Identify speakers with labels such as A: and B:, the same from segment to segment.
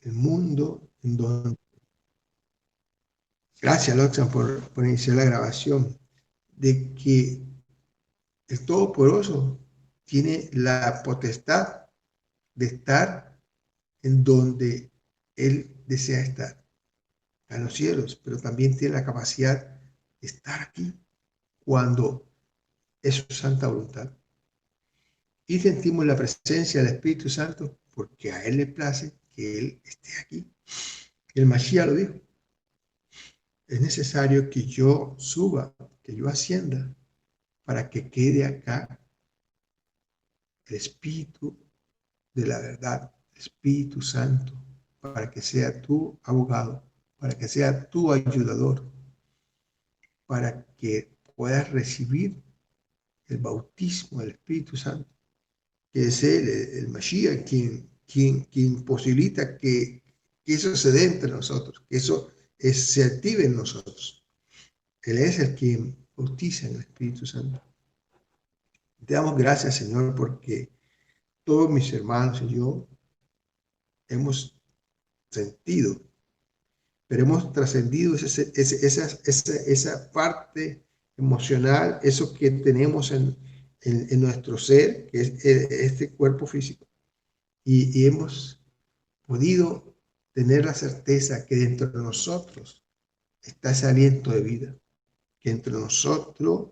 A: el mundo en donde... Gracias, Loxan, por iniciar la grabación, de que el Todopoderoso tiene la potestad de estar en donde Él desea estar, en los cielos, pero también tiene la capacidad de estar aquí cuando es su santa voluntad. Y sentimos la presencia del Espíritu Santo porque a Él le place que Él esté aquí. El Mashiach lo dijo. Es necesario que yo suba, que yo ascienda, para que quede acá el Espíritu de la verdad, el Espíritu Santo, para que sea tu abogado, para que sea tu ayudador, para que puedas recibir el bautismo del Espíritu Santo, que es el Mashiach, quien posibilita que eso se dé entre nosotros, que eso se active en nosotros. Él es el quien bautiza en el Espíritu Santo. Te damos gracias, Señor, porque todos mis hermanos y yo hemos sentido, pero hemos trascendido esa parte emocional, eso que tenemos en nuestro ser, que es este cuerpo físico, y hemos podido tener la certeza que dentro de nosotros está ese aliento de vida, que entre nosotros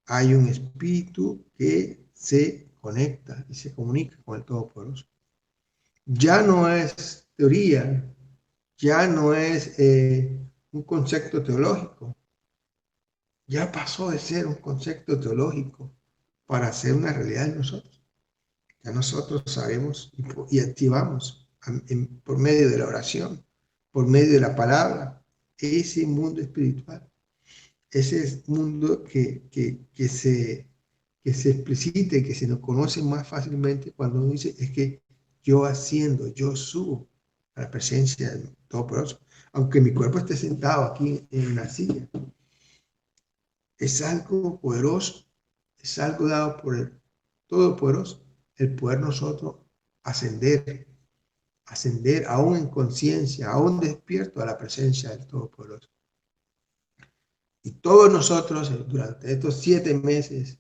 A: hay un espíritu que se conecta y se comunica con el Todopoderoso. Ya no es teoría, ya no es un concepto teológico, ya pasó de ser un concepto teológico para ser una realidad en nosotros. Ya nosotros sabemos y activamos por medio de la oración, por medio de la palabra, ese mundo espiritual, ese mundo que se explicite, que se nos conoce más fácilmente cuando uno dice, es que yo asciendo, yo subo a la presencia del Todopoderoso. Aunque mi cuerpo esté sentado aquí en la silla, es algo poderoso, es algo dado por el Todopoderoso, el poder nosotros ascender, ascender aún en conciencia, aún despierto a la presencia del Todopoderoso. Y todos nosotros durante estos 7 meses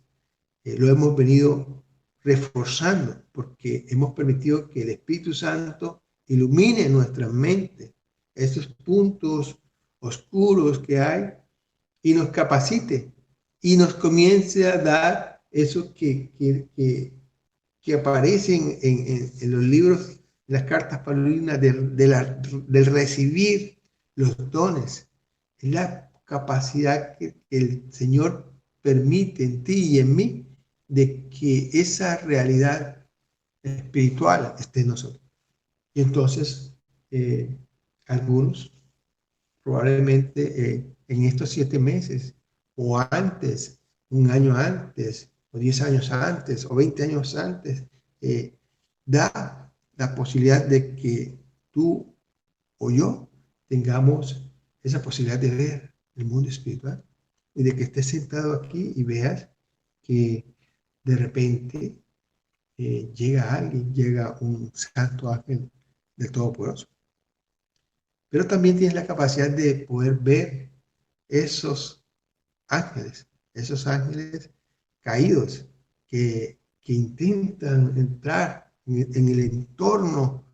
A: lo hemos venido reforzando porque hemos permitido que el Espíritu Santo ilumine nuestra mente, esos puntos oscuros que hay, y nos capacite y nos comience a dar eso que aparece en los libros, en las cartas paulinas del recibir los dones, la capacidad que el Señor permite en ti y en mí de que esa realidad espiritual esté en nosotros. Y entonces, algunos probablemente en estos 7 meses o antes, un año antes, o 10 años antes, o 20 años antes, da la posibilidad de que tú o yo tengamos esa posibilidad de ver el mundo espiritual y de que estés sentado aquí y veas que de repente llega alguien, llega un santo ángel del Todopoderoso. Pero también tienes la capacidad de poder ver esos ángeles caídos que intentan entrar en el entorno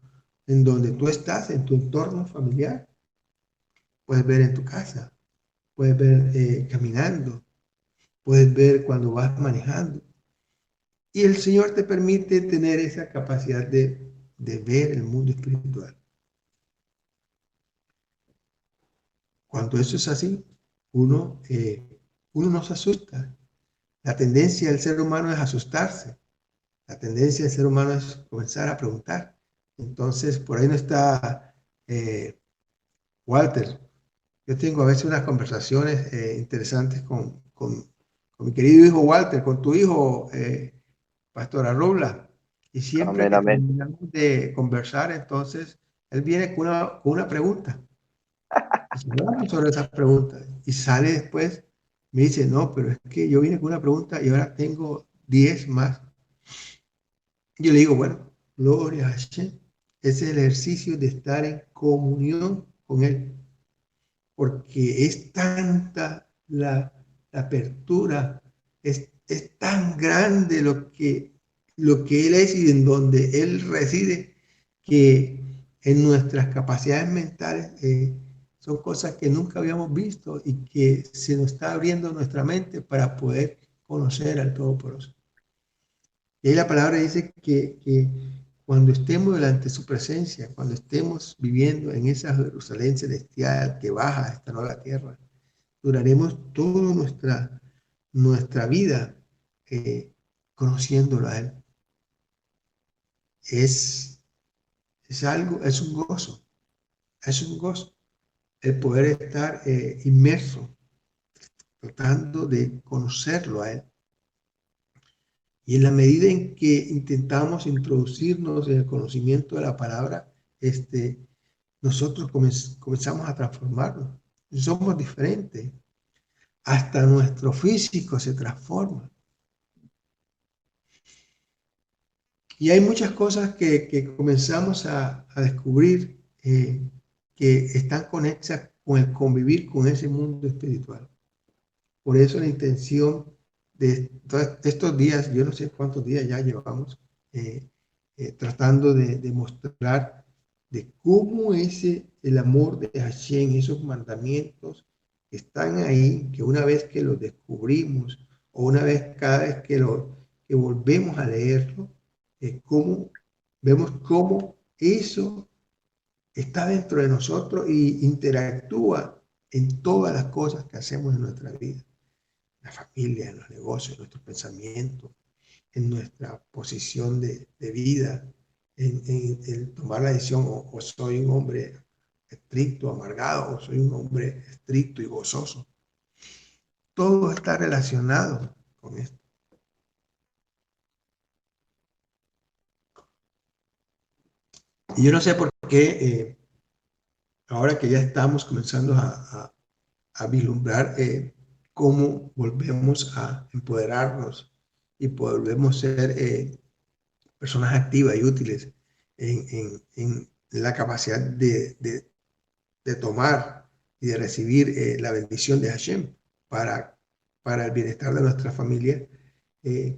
A: en donde tú estás, en tu entorno familiar. Puedes ver en tu casa, puedes ver caminando, puedes ver cuando vas manejando. Y el Señor te permite tener esa capacidad de ver el mundo espiritual. Cuando eso es así, uno no se asusta. La tendencia del ser humano es asustarse. La tendencia del ser humano es comenzar a preguntar. Entonces, por ahí no está Walter. Yo tengo a veces unas conversaciones interesantes con mi querido hijo Walter, con tu hijo, Pastora Robla. Y siempre
B: Amén,
A: que
B: amén.
A: terminamos de conversar, entonces, él viene con una pregunta. Y hablamos sobre esas preguntas. Y sale después, me dice, no, pero es que yo vine con una pregunta y ahora tengo 10 más. Yo le digo, bueno, gloria a Hashem. es el ejercicio de estar en comunión con Él, porque es tanta la apertura, es tan grande lo que Él es y en donde Él reside, que en nuestras capacidades mentales son cosas que nunca habíamos visto y que se nos está abriendo nuestra mente para poder conocer al Todopoderoso. Y ahí la palabra dice que cuando estemos delante de su presencia, cuando estemos viviendo en esa Jerusalén celestial que baja a esta nueva tierra, duraremos toda nuestra vida conociéndolo a Él. Es, es algo, es un gozo el poder estar inmerso, tratando de conocerlo a Él. Y en la medida en que intentamos introducirnos en el conocimiento de la palabra, nosotros comenzamos a transformarnos. Somos diferentes. Hasta nuestro físico se transforma. Y hay muchas cosas que comenzamos a descubrir que están conectadas con el convivir con ese mundo espiritual. Por eso la intención de estos días, yo no sé cuántos días ya llevamos, tratando de mostrar de cómo el amor de Hashem, esos mandamientos que están ahí, que una vez que los descubrimos, o una vez cada vez que volvemos a leerlo, vemos cómo eso está dentro de nosotros y interactúa en todas las cosas que hacemos en nuestra vida, en la familia, en los negocios, en nuestros pensamientos, en nuestra posición de vida, en tomar la decisión, o soy un hombre estricto, amargado, o soy un hombre estricto y gozoso. Todo está relacionado con esto. Y yo no sé por qué, ahora que ya estamos comenzando a vislumbrar cómo volvemos a empoderarnos y volvemos a ser personas activas y útiles en la capacidad de tomar y de recibir la bendición de Hashem para, para el bienestar de nuestra familia. Eh,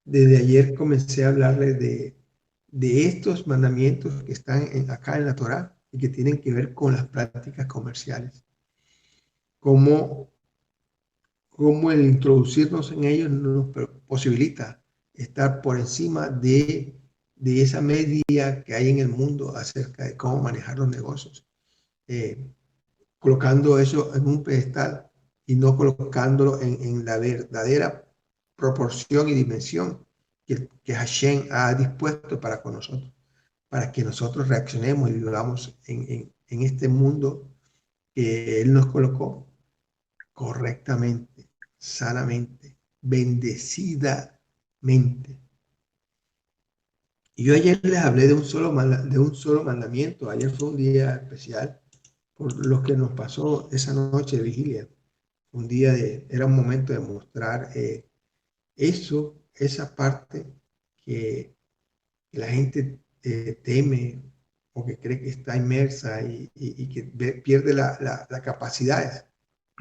A: Desde ayer comencé a hablarles de estos mandamientos que están acá en la Torá y que tienen que ver con las prácticas comerciales. Cómo, cómo el introducirnos en ellos nos posibilita estar por encima de esa media que hay en el mundo acerca de cómo manejar los negocios. Colocando eso en un pedestal y no colocándolo en la verdadera proporción y dimensión que Hashem ha dispuesto para con nosotros, para que nosotros reaccionemos y vivamos en este mundo que Él nos colocó correctamente, sanamente, bendecidamente. Y yo ayer les hablé de de un solo mandamiento. Ayer fue un día especial por lo que nos pasó esa noche de vigilia. Era un momento de mostrar esa parte que la gente teme o que cree que está inmersa y que pierde la capacidad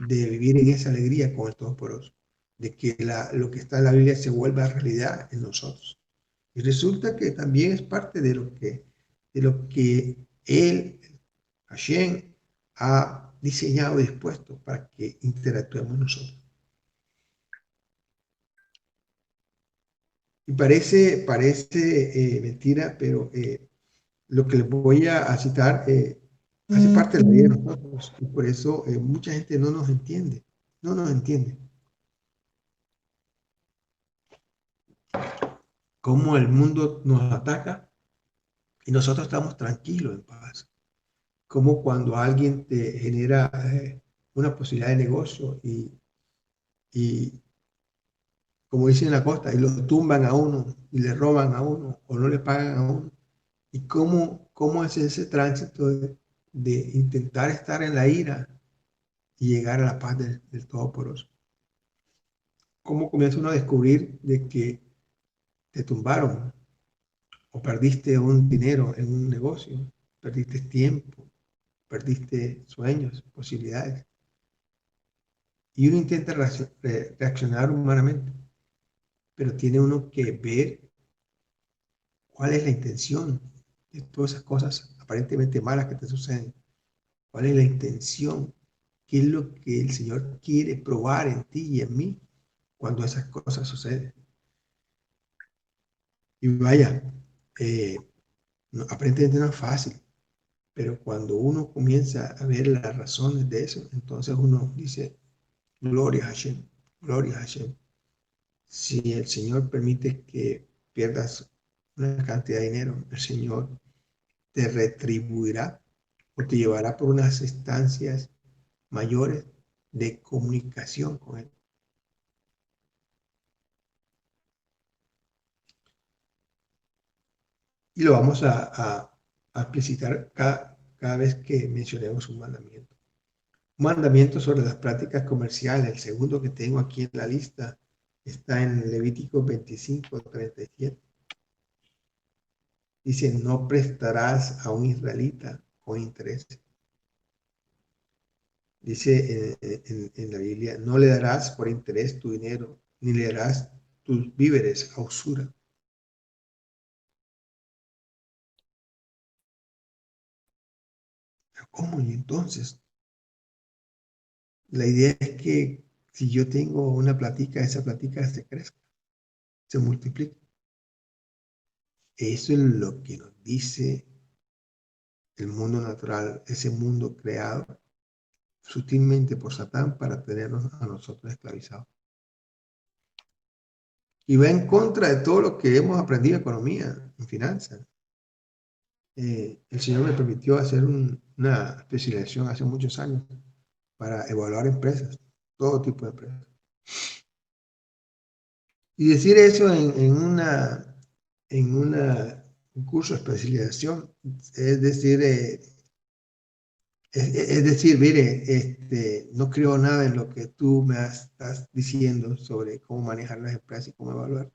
A: de vivir en esa alegría con el Todopoderoso, de que lo que está en la Biblia se vuelva realidad en nosotros. Y resulta que también es parte de lo que Él, Hashem, ha diseñado y dispuesto para que interactuemos nosotros. Y parece mentira, pero lo que les voy a citar hace parte de la vida de nosotros. Y por eso mucha gente no nos entiende. No nos entiende. Cómo el mundo nos ataca y nosotros estamos tranquilos, en paz. Como cuando alguien te genera una posibilidad de negocio y como dicen en la costa, y lo tumban a uno y le roban a uno o no le pagan a uno. Y cómo es ese tránsito de intentar estar en la ira y llegar a la paz del Todopoderoso. Cómo comienza uno a descubrir de que te tumbaron, o perdiste un dinero en un negocio, perdiste tiempo, perdiste sueños, posibilidades. Y uno intenta reaccionar humanamente, pero tiene uno que ver cuál es la intención de todas esas cosas aparentemente malas que te suceden. ¿Cuál es la intención? ¿Qué es lo que el Señor quiere probar en ti y en mí cuando esas cosas suceden? Y vaya, aparentemente no es fácil, pero cuando uno comienza a ver las razones de eso, entonces uno dice, gloria a Hashem, gloria a Hashem. Si el Señor permite que pierdas una cantidad de dinero, el Señor te retribuirá o te llevará por unas instancias mayores de comunicación con Él. Y lo vamos a explicitar cada vez que mencionemos un mandamiento. Un mandamiento sobre las prácticas comerciales, el segundo que tengo aquí en la lista, está en Levítico 25:37. Dice, no prestarás a un israelita con interés. Dice en la Biblia, no le darás por interés tu dinero, ni le darás tus víveres a usura. ¿Cómo? Y entonces, la idea es que si yo tengo una platica, esa platica se crezca, se multiplique. Eso es lo que nos dice el mundo natural, ese mundo creado sutilmente por Satán para tenernos a nosotros esclavizados. Y va en contra de todo lo que hemos aprendido en economía, en finanzas. El Señor me permitió hacer una especialización hace muchos años para evaluar empresas, todo tipo de empresas. Y decir eso un curso de especialización, es decir, es decir, mire, no creo nada en lo que tú me estás diciendo sobre cómo manejar las empresas y cómo evaluar.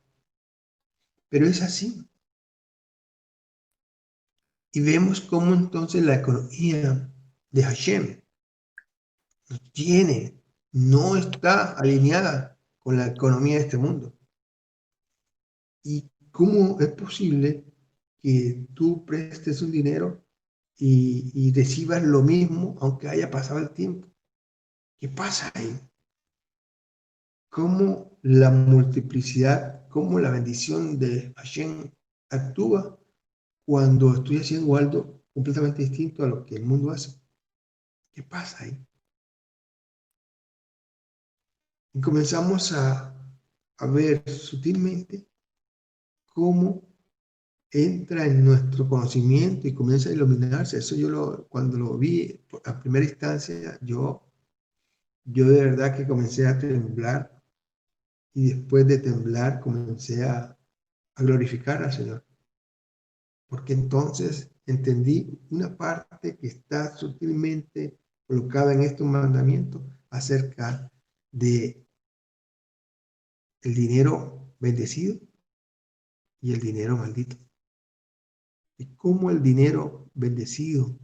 A: Pero es así. Y vemos cómo entonces la economía de Hashem no está alineada con la economía de este mundo. ¿Y cómo es posible que tú prestes un dinero y recibas lo mismo aunque haya pasado el tiempo? ¿Qué pasa ahí? ¿Cómo la multiplicidad, cómo la bendición de Hashem actúa cuando estoy haciendo algo completamente distinto a lo que el mundo hace? ¿Qué pasa ahí? Y comenzamos a ver sutilmente cómo entra en nuestro conocimiento y comienza a iluminarse. Eso cuando lo vi a primera instancia, yo de verdad que comencé a temblar y después de temblar comencé a glorificar al Señor. Porque entonces entendí una parte que está sutilmente colocada en estos mandamientos acerca de el dinero bendecido y el dinero maldito. Y cómo el dinero bendecido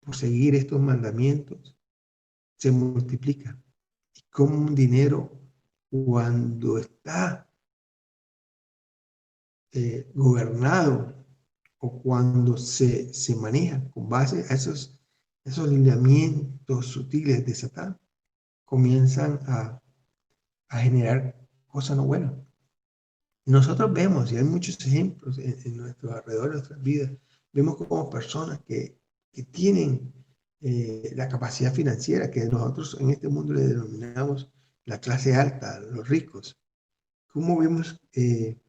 A: por seguir estos mandamientos se multiplica. Y cómo un dinero cuando está gobernado o cuando se maneja con base a esos lineamientos sutiles de Satán, comienzan a generar cosas no buenas. Nosotros vemos, y hay muchos ejemplos en nuestro alrededor, en nuestras vidas, vemos como personas que tienen la capacidad financiera que nosotros en este mundo le denominamos la clase alta, los ricos. ¿Cómo vemos que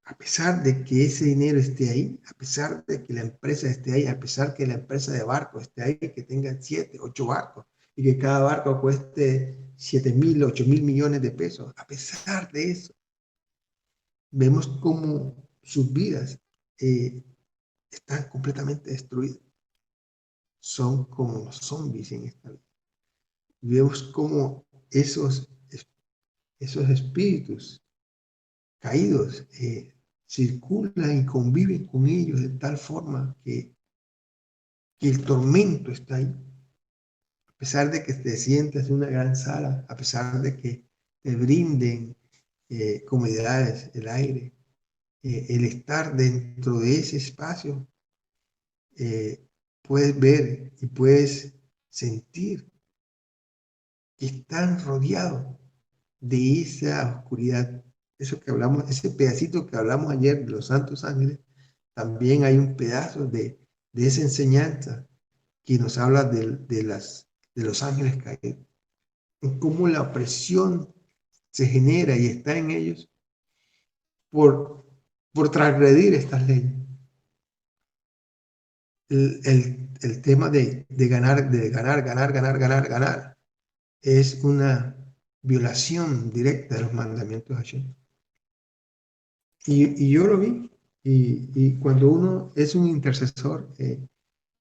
A: a pesar de que ese dinero esté ahí, a pesar de que la empresa esté ahí, a pesar que la empresa de barcos esté ahí, que tengan 7, 8 barcos y que cada barco cueste 7.000, 8.000 millones de pesos, a pesar de eso, vemos cómo sus vidas eh, están completamente destruidas. Son como zombies en esta vida. Vemos cómo esos espíritus caídos circulan y conviven con ellos de tal forma que el tormento está ahí. A pesar de que te sientas en una gran sala, a pesar de que te brinden comodidades, el aire, el estar dentro de ese espacio, puedes ver y puedes sentir que están rodeados de esa oscuridad. Eso que hablamos, ese pedacito que hablamos ayer de los santos ángeles, también hay un pedazo de esa enseñanza que nos habla de los ángeles caídos, en cómo la opresión se genera y está en ellos por, por transgredir estas leyes. El tema de ganar, es una violación directa de los mandamientos de Hashem. Y yo lo vi. Y cuando uno es un intercesor,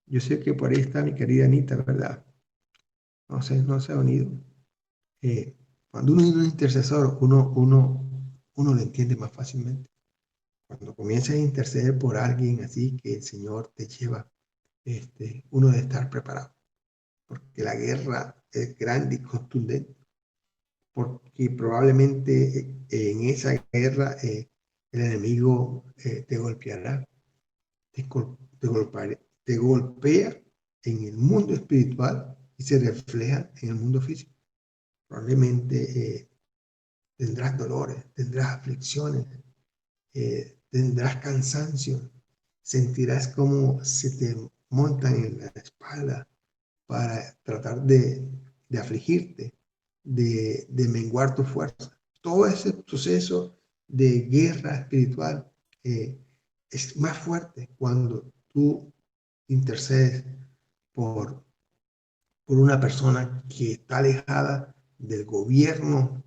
A: yo sé que por ahí está mi querida Anita, ¿verdad? No se ha unido. Cuando uno es un intercesor, uno lo entiende más fácilmente. Cuando comienzas a interceder por alguien así que el Señor te lleva, uno debe estar preparado, porque la guerra es grande y contundente, porque probablemente en esa guerra el enemigo te golpeará, te golpea en el mundo espiritual y se refleja en el mundo físico. Probablemente tendrás dolores, tendrás aflicciones, tendrás cansancio, sentirás como se te montan en la espalda para tratar de afligirte, de menguar tu fuerza. Todo ese proceso de guerra espiritual es más fuerte cuando tú intercedes por, por una persona que está alejada del gobierno,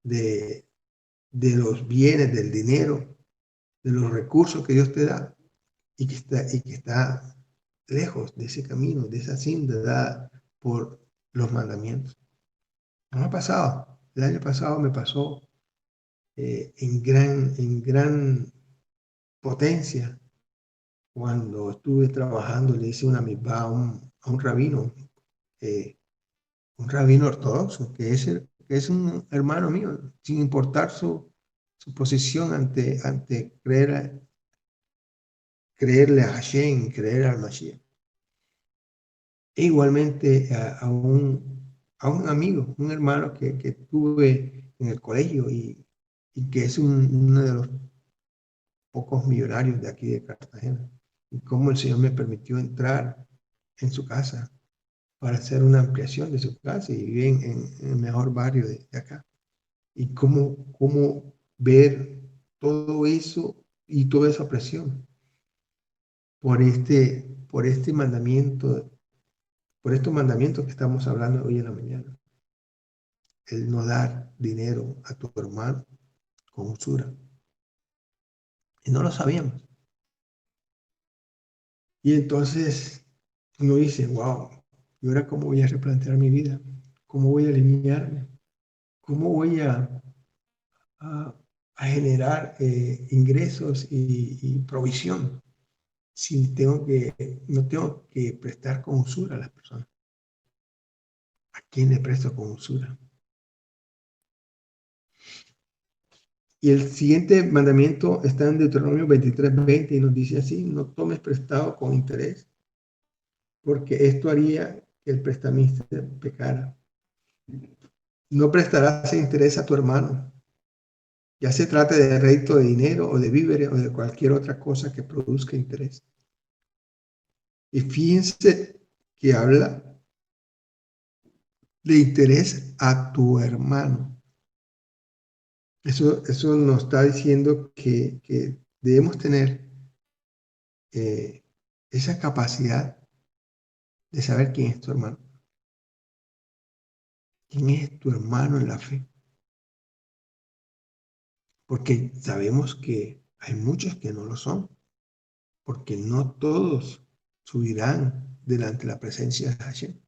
A: de, de los bienes, del dinero, de los recursos que Dios te da y que está lejos de ese camino, de esa senda dada por los mandamientos. No me ha pasado. El año pasado me pasó en gran potencia cuando estuve trabajando. Le hice una mitzvah a eh, un rabino ortodoxo, que es un hermano mío, sin importar su posición ante creerle a Hashem, creer al Mashiach. E igualmente a un amigo, un hermano que tuve en el colegio y que es uno de los pocos millonarios de aquí de Cartagena. Y cómo el Señor me permitió entrar en su casa para hacer una ampliación de su casa y vive en el mejor barrio de acá. Y cómo ver todo eso y toda esa presión por este mandamiento, por estos mandamientos que estamos hablando hoy en la mañana. El no dar dinero a tu hermano con usura. Y no lo sabíamos. Y entonces uno dice, wow, ¿y ahora cómo voy a replantear mi vida? ¿Cómo voy a alinearme? ¿Cómo voy a, a generar ingresos y provisión si no tengo que prestar con usura a las personas? ¿A quién le presto con usura? Y el siguiente mandamiento está en Deuteronomio 23:20 y nos dice así: no tomes prestado con interés, porque esto haría que el prestamista pecara. No prestarás interés a tu hermano, ya se trate de rédito de dinero o de víveres o de cualquier otra cosa que produzca interés. Y fíjense que habla de interés a tu hermano. Eso nos está diciendo que debemos tener esa capacidad de saber quién es tu hermano. ¿Quién es tu hermano en la fe? Porque sabemos que hay muchos que no lo son, porque no todos subirán delante de la presencia de Hashem.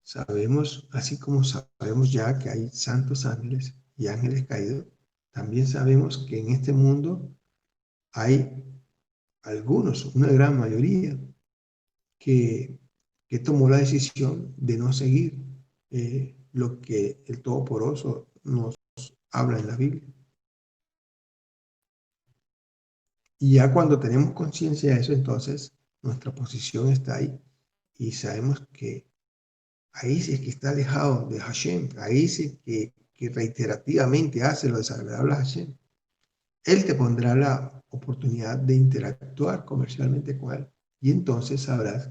A: Sabemos, así como sabemos ya que hay santos ángeles y ángeles caídos, también sabemos que en este mundo hay algunos, una gran mayoría, que, que tomó la decisión de no seguir lo que el Todopoderoso nos habla en la Biblia. Y ya cuando tenemos conciencia de eso, entonces nuestra posición está ahí y sabemos que ahí sí es que está alejado de Hashem, ahí sí que reiterativamente hace lo desagradable a Hashem. Él te pondrá la oportunidad de interactuar comercialmente con él y entonces sabrás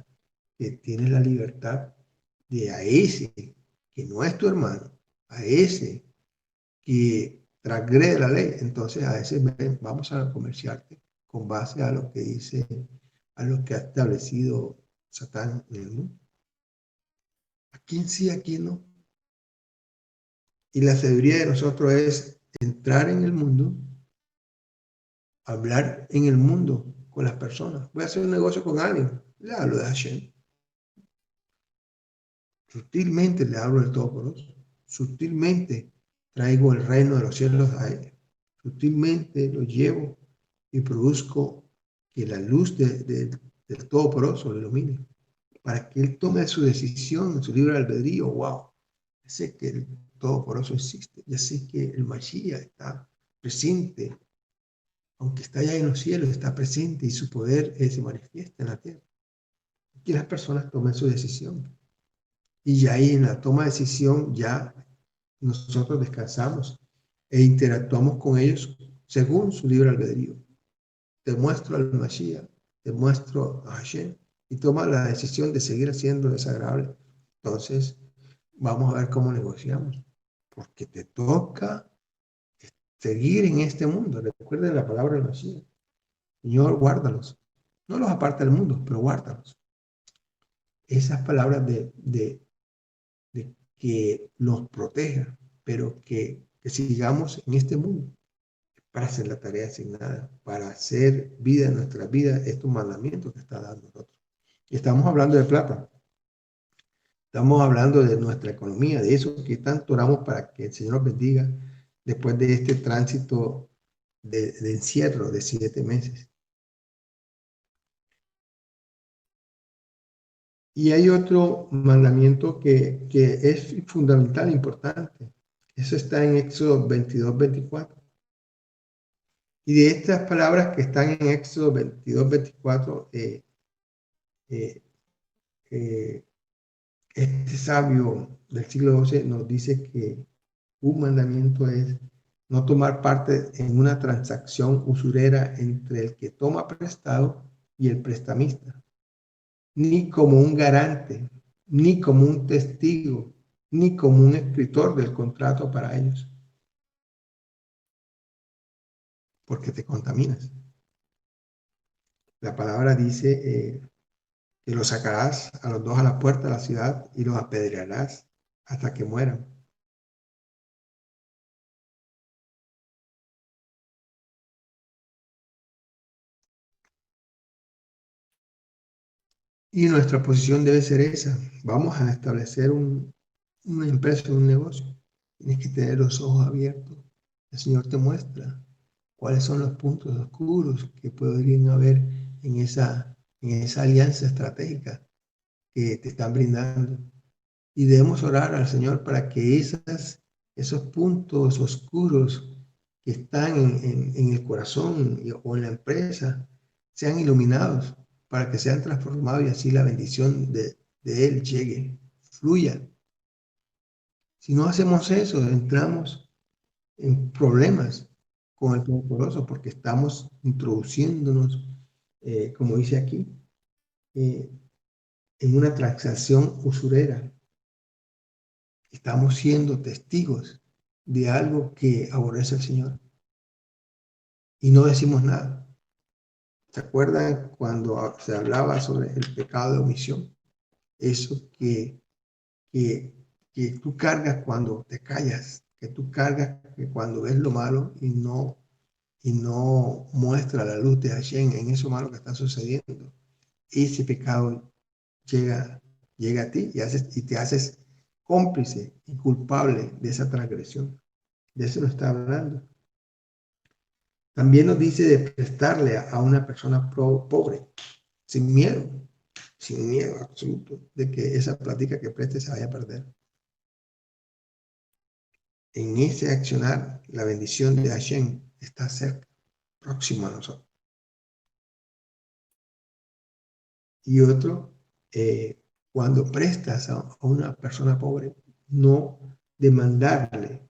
A: que tienes la libertad de a ese que no es tu hermano, a ese que transgrede la ley, entonces a ese vamos a comerciarte con base a lo que dice, a lo que ha establecido Satán en el mundo. ¿A quién sí, a quién no? Y la sabiduría de nosotros es entrar en el mundo, hablar en el mundo con las personas. Voy a hacer un negocio con alguien, le hablo de Hashem. Sutilmente le hablo del Todopoderoso. Sutilmente traigo el reino de los cielos a él. Sutilmente lo llevo y produzco que la luz del Todopoderoso lo ilumine. Para que él tome su decisión, su libre albedrío. Wow, ya sé que el Todopoderoso existe. Ya sé que el Mashiach está presente. Aunque está allá en los cielos, está presente y su poder se manifiesta en la tierra. Que las personas tomen su decisión. Y ya ahí en la toma de decisión ya nosotros descansamos e interactuamos con ellos según su libre albedrío. Te muestro al Mashiach, te muestro a Hashem y toma la decisión de seguir haciendo desagradable. Entonces, vamos a ver cómo negociamos, porque te toca seguir en este mundo. Recuerden la palabra del Mashiach. Señor, guárdalos. No los aparte del mundo, pero guárdalos. Esas palabras de que nos proteja, pero que sigamos en este mundo para hacer la tarea asignada, para hacer vida en nuestra vida, estos mandamientos que está dando nosotros. Y estamos hablando de plata, estamos hablando de nuestra economía, de eso que tanto oramos para que el Señor nos bendiga después de este tránsito de encierro de 7 meses. Y hay otro mandamiento que es fundamental, importante. Eso está en Éxodo 22-24. Y de estas palabras que están en Éxodo 22-24, eh, eh, este sabio del siglo XII nos dice que un mandamiento es no tomar parte en una transacción usurera entre el que toma prestado y el prestamista, ni como un garante, ni como un testigo, ni como un escritor del contrato para ellos, porque te contaminas. La palabra dice que los sacarás a los dos a la puerta de la ciudad y los apedrearás hasta que mueran. Y nuestra posición debe ser esa. Vamos a establecer una empresa, un negocio. Tienes que tener los ojos abiertos. El Señor te muestra cuáles son los puntos oscuros que podrían haber en esa alianza estratégica que te están brindando. Y debemos orar al Señor para que esos puntos oscuros que están en el corazón o en la empresa sean iluminados para que sean transformados y así la bendición de Él llegue, fluya. Si no hacemos eso, entramos en problemas con el Todopoderoso porque estamos introduciéndonos, como dice aquí, eh, en una transacción usurera. Estamos siendo testigos de algo que aborrece al Señor y no decimos nada. ¿Se acuerdan cuando se hablaba sobre el pecado de omisión? Eso que, que tú cargas cuando te callas, que tú cargas que cuando ves lo malo y no muestra la luz de Hashem en eso malo que está sucediendo. Ese pecado llega, llega a ti y te haces cómplice y culpable de esa transgresión. De eso no está hablando. También nos dice de prestarle a una persona pobre, sin miedo absoluto de que esa plática que preste se vaya a perder. En ese accionar, la bendición de Hashem está cerca, próximo a nosotros. Y otro, cuando prestas a una persona pobre, no demandarle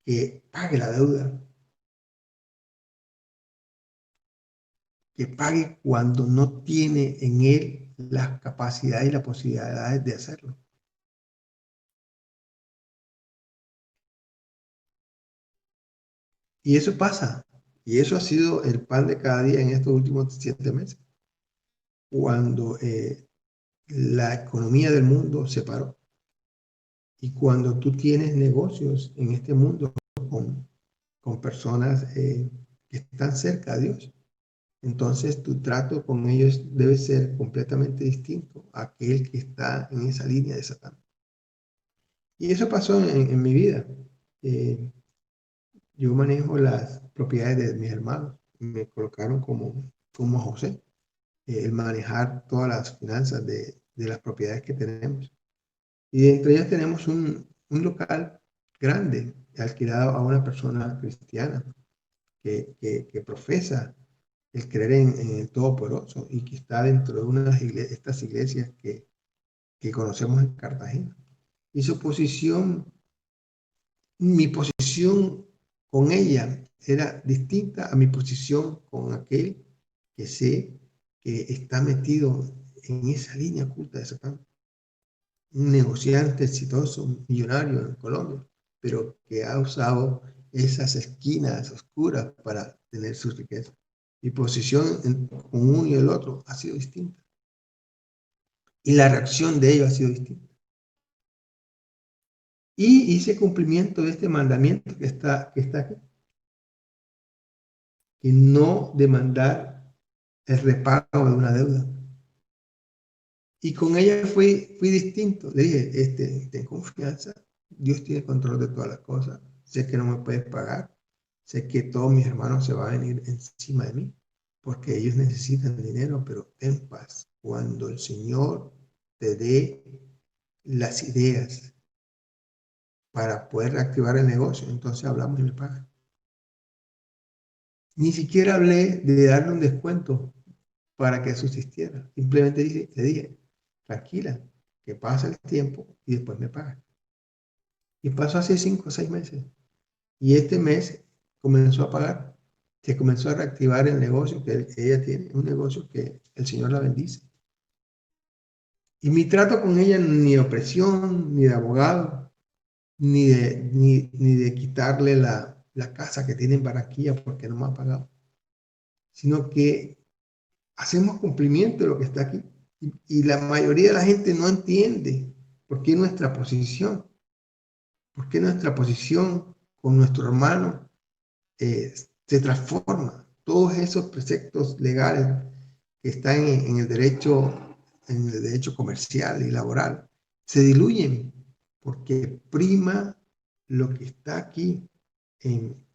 A: que pague la deuda, que pague cuando no tiene en él las capacidades y las posibilidades de hacerlo. Y eso pasa, y eso ha sido el pan de cada día en estos últimos 7 meses, cuando la economía del mundo se paró. Y cuando tú tienes negocios en este mundo con personas que están cerca de Dios, entonces tu trato con ellos debe ser completamente distinto a aquel que está en esa línea de Satán. Y eso pasó en mi vida. Eh, yo manejo las propiedades de mis hermanos. Me colocaron como José, el manejar todas las finanzas de las propiedades que tenemos. Y entre ellas tenemos un local grande, alquilado a una persona cristiana que profesa el creer en el Todopoderoso y que está dentro de una de estas iglesias que conocemos en Cartagena. Y su posición, mi posición con ella era distinta a mi posición con aquel que sé que está metido en esa línea oculta de Satán. Un negociante exitoso, un millonario en Colombia, pero que ha usado esas esquinas oscuras para tener su riqueza. Mi posición con uno y el otro ha sido distinta. Y la reacción de ellos ha sido distinta. Y hice cumplimiento de este mandamiento que está aquí. Y no demandar el repago de una deuda. Y con ella fui distinto. Le dije, ten confianza. Dios tiene control de todas las cosas. Sé que no me puedes pagar. Sé que todos mis hermanos se van a venir encima de mí porque ellos necesitan dinero, pero ten paz. Cuando el Señor te dé las ideas para poder reactivar el negocio, entonces hablamos y me pagan. Ni siquiera hablé de darle un descuento para que subsistiera. Simplemente le dije, tranquila, que pasa el tiempo y después me pagan. Y pasó hace 5 o 6 meses. Y este mes comenzó a pagar. Se comenzó a reactivar el negocio que ella tiene, un negocio que el Señor la bendice. Y mi trato con ella ni de opresión, ni de abogado, ni de quitarle la casa que tiene en Barranquilla porque no me ha pagado, sino que hacemos cumplimiento de lo que está aquí. Y la mayoría de la gente no entiende por qué nuestra posición con nuestro hermano se transforma. Todos esos preceptos legales que están en el derecho comercial y laboral, se diluyen porque prima lo que está aquí en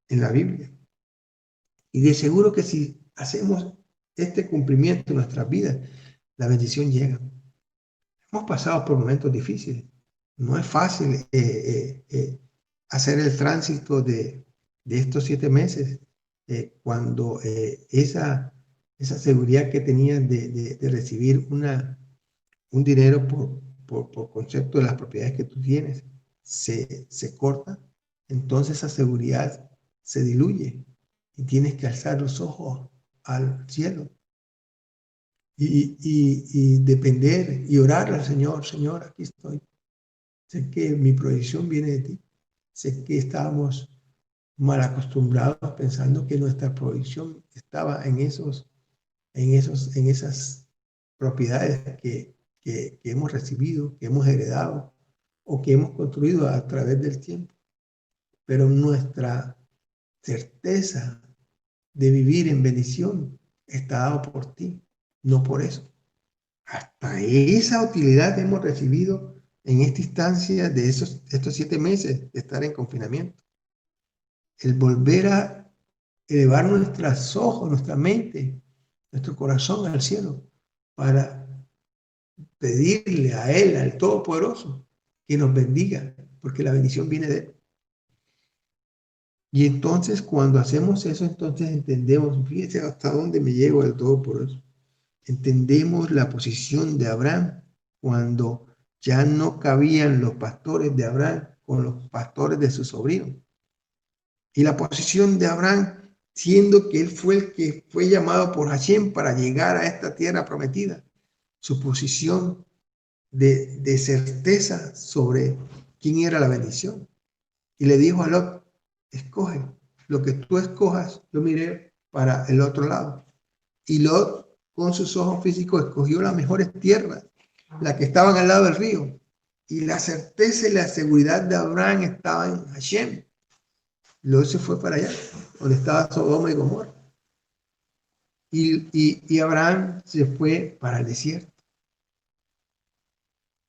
A: la Biblia. Y de seguro que si hacemos este cumplimiento en nuestras vidas, la bendición llega. Hemos pasado por momentos difíciles. No es fácil hacer el tránsito de estos 7 meses cuando esa seguridad que tenían de recibir un dinero por concepto de las propiedades que tú tienes se corta, entonces esa seguridad se diluye y tienes que alzar los ojos al cielo y depender y orar al Señor. Señor, aquí estoy. Sé que mi provisión viene de ti. Sé que estábamos mal acostumbrados pensando que nuestra provisión estaba en esas propiedades que hemos recibido, que hemos heredado o que hemos construido a través del tiempo. Pero nuestra certeza de vivir en bendición está dado por ti, no por eso. Hasta esa utilidad hemos recibido en esta instancia de estos 7 meses de estar en confinamiento. El volver a elevar nuestros ojos, nuestra mente, nuestro corazón al cielo para pedirle a Él, al Todopoderoso, que nos bendiga, porque la bendición viene de Él. Y entonces cuando hacemos eso, entonces entendemos, fíjense hasta dónde me llego del Todopoderoso. Entendemos la posición de Abraham cuando ya no cabían los pastores de Abraham con los pastores de su sobrino. Y la posición de Abraham, siendo que él fue el que fue llamado por Hashem para llegar a esta tierra prometida, su posición de certeza sobre quién era la bendición. Y le dijo a Lot, escoge, lo que tú escojas, yo miré para el otro lado. Y Lot, con sus ojos físicos, escogió las mejores tierras, las que estaban al lado del río. Y la certeza y la seguridad de Abraham estaban en Hashem. Lot se fue para allá, donde estaba Sodoma y Gomorra. Y Abraham se fue para el desierto.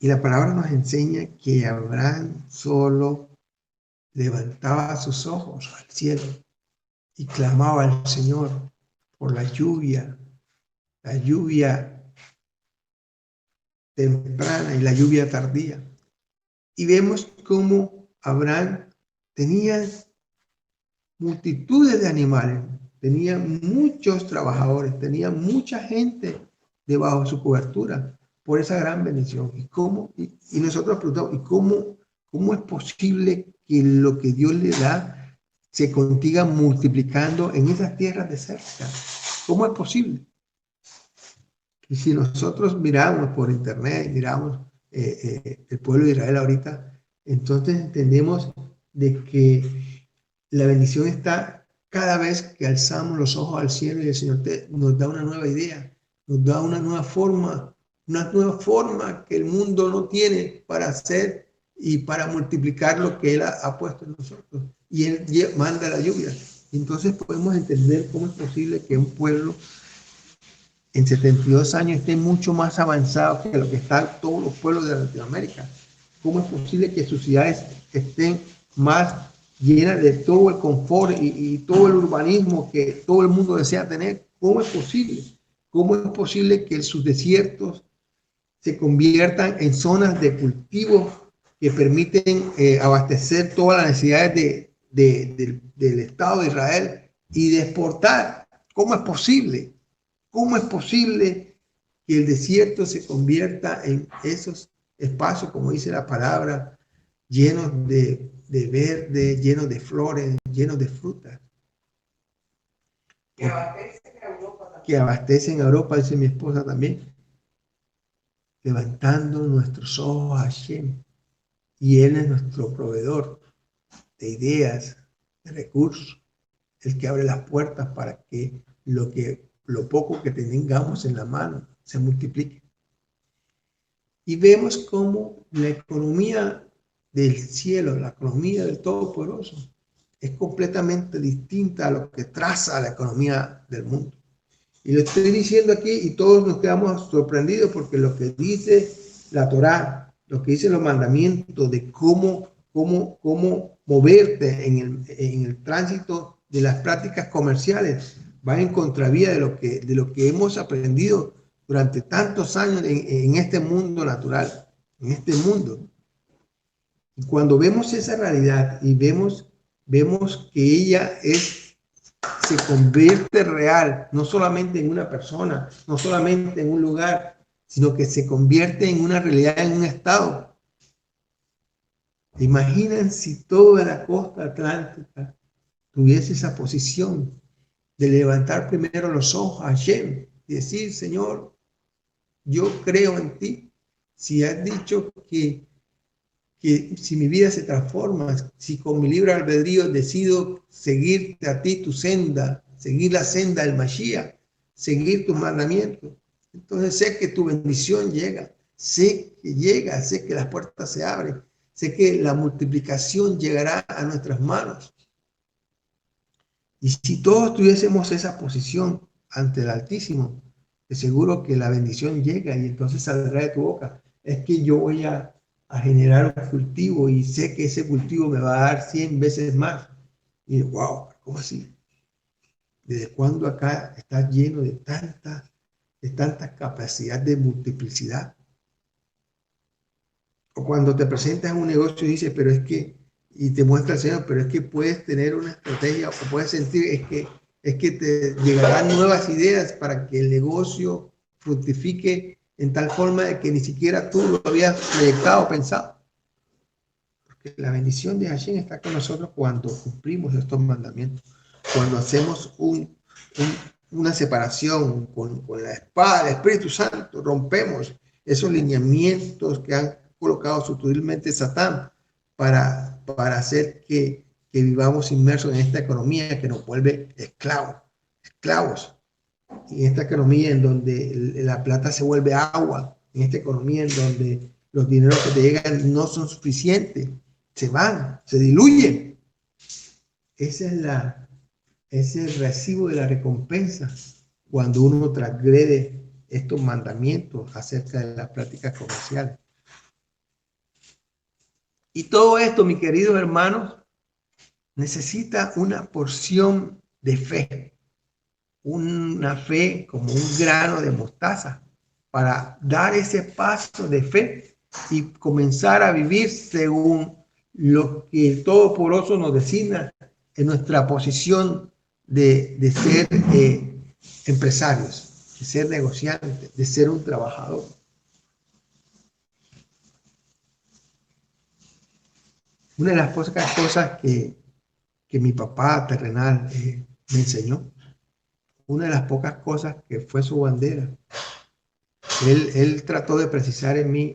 A: Y la palabra nos enseña que Abraham solo levantaba sus ojos al cielo y clamaba al Señor por la lluvia temprana y la lluvia tardía. Y vemos cómo Abraham tenía multitudes de animales, tenía muchos trabajadores, tenía mucha gente debajo de su cobertura por esa gran bendición. Y nosotros preguntamos, ¿y cómo es posible que lo que Dios le da se consiga multiplicando en esas tierras desérticas? ¿Cómo es posible? Y si nosotros miramos por internet, miramos el pueblo de Israel ahorita, entonces entendemos de que la bendición está cada vez que alzamos los ojos al cielo y el Señor nos da una nueva idea, nos da una nueva forma que el mundo no tiene para hacer y para multiplicar lo que Él ha puesto en nosotros. Y Él manda la lluvia. Entonces podemos entender cómo es posible que un pueblo en 72 años esté mucho más avanzado que lo que están todos los pueblos de Latinoamérica. ¿Cómo es posible que sus ciudades estén más llenas de todo el confort y todo el urbanismo que todo el mundo desea tener? ¿Cómo es posible? ¿Cómo es posible que sus desiertos se conviertan en zonas de cultivo que permiten abastecer todas las necesidades del Estado de Israel y de exportar? ¿Cómo es posible? ¿Cómo es posible que el desierto se convierta en esos espacios, como dice la palabra, llenos de verde, llenos de flores, llenos de frutas? Que abastecen a Europa, dice mi esposa también, levantando nuestros ojos a Hashem. Y Él es nuestro proveedor de ideas, de recursos, el que abre las puertas para que lo poco que tengamos en la mano se multiplique. Y vemos cómo la economía del cielo, la economía del Todopoderoso, es completamente distinta a lo que traza la economía del mundo. Y lo estoy diciendo aquí y todos nos quedamos sorprendidos porque lo que dice la Torá, lo que dicen los mandamientos de cómo moverte en el tránsito de las prácticas comerciales, va en contravía de lo que hemos aprendido durante tantos años en este mundo natural, en este mundo. Y cuando vemos esa realidad y vemos que ella se convierte real, no solamente en una persona, no solamente en un lugar, sino que se convierte en una realidad, en un estado. Imaginen si toda la costa atlántica tuviese esa posición de levantar primero los ojos a Hashem y decir, Señor, yo creo en ti. Si has dicho que si mi vida se transforma, si con mi libre albedrío decido seguirte a ti tu senda, seguir la senda del Mashiach, seguir tus mandamientos, entonces sé que tu bendición llega, sé que las puertas se abren, sé que la multiplicación llegará a nuestras manos. Y si todos tuviésemos esa posición ante el Altísimo, te seguro que la bendición llega y entonces saldrá de tu boca. Es que yo voy a generar un cultivo y sé que ese cultivo me va a dar 100 veces más. Y wow, ¿cómo así? ¿Desde cuándo acá está lleno de tanta capacidad de multiplicidad? O cuando te presentas en un negocio y dices, pero es que, y te muestra el Señor, pero es que puedes tener una estrategia o puedes sentir, es que te llegarán nuevas ideas para que el negocio fructifique en tal forma de que ni siquiera tú lo habías proyectado o pensado. Porque la bendición de Hashem está con nosotros cuando cumplimos estos mandamientos, cuando hacemos una separación con la espada del Espíritu Santo, rompemos esos lineamientos que han colocado sutilmente Satán para hacer que vivamos inmersos en esta economía que nos vuelve esclavos. En esta economía en donde la plata se vuelve agua, en esta economía en donde los dineros que te llegan no son suficientes, se van, se diluyen. Ese es el recibo de la recompensa cuando uno transgrede estos mandamientos acerca de las prácticas comerciales. Y todo esto, mis queridos hermanos, necesita una porción de fe, una fe como un grano de mostaza para dar ese paso de fe y comenzar a vivir según lo que el Todopoderoso nos designa en nuestra posición de ser empresarios, de ser negociantes, de ser un trabajador. Una de las pocas cosas que mi papá terrenal me enseñó, una de las pocas cosas que fue su bandera, él trató de precisar en mí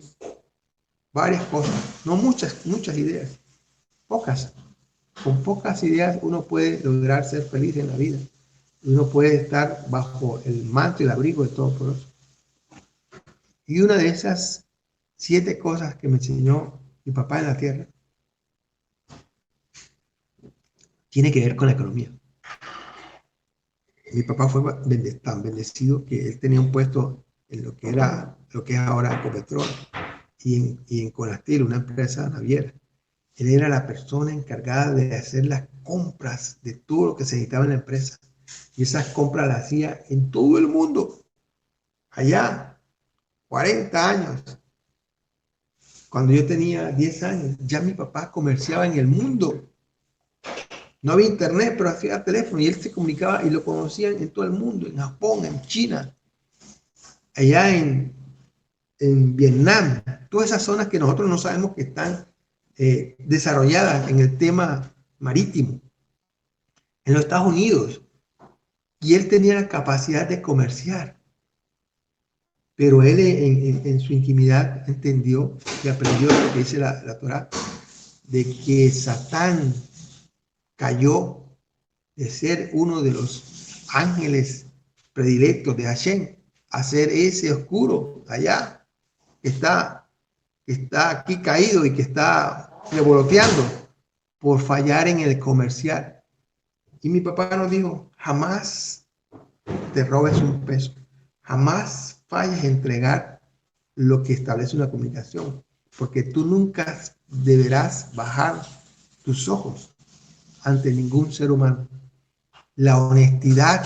A: varias cosas, no muchas ideas, pocas. Con pocas ideas uno puede lograr ser feliz en la vida. Uno puede estar bajo el manto y el abrigo de Todopoderoso. Y una de esas 7 cosas que me enseñó mi papá en la tierra tiene que ver con la economía. Mi papá fue tan bendecido que él tenía un puesto en lo que es ahora Ecopetrol y en Conastil, una empresa naviera. Él era la persona encargada de hacer las compras de todo lo que se necesitaba en la empresa. Y esas compras las hacía en todo el mundo. Allá, 40 años. Cuando yo tenía 10 años, ya mi papá comerciaba en el mundo. No había internet, pero hacía teléfono y él se comunicaba y lo conocían en todo el mundo, en Japón, en China, allá en Vietnam, todas esas zonas que nosotros no sabemos que están desarrolladas en el tema marítimo, en los Estados Unidos. Y él tenía la capacidad de comerciar. Pero él en su intimidad entendió y aprendió lo que dice la Torá, de que Satán cayó de ser uno de los ángeles predilectos de Hashem a ser ese oscuro allá que está aquí caído y que está revoloteando por fallar en el comercial. Y mi papá nos dijo, jamás te robes un peso, jamás falles en entregar lo que establece una comunicación, porque tú nunca deberás bajar tus ojos ante ningún ser humano. La honestidad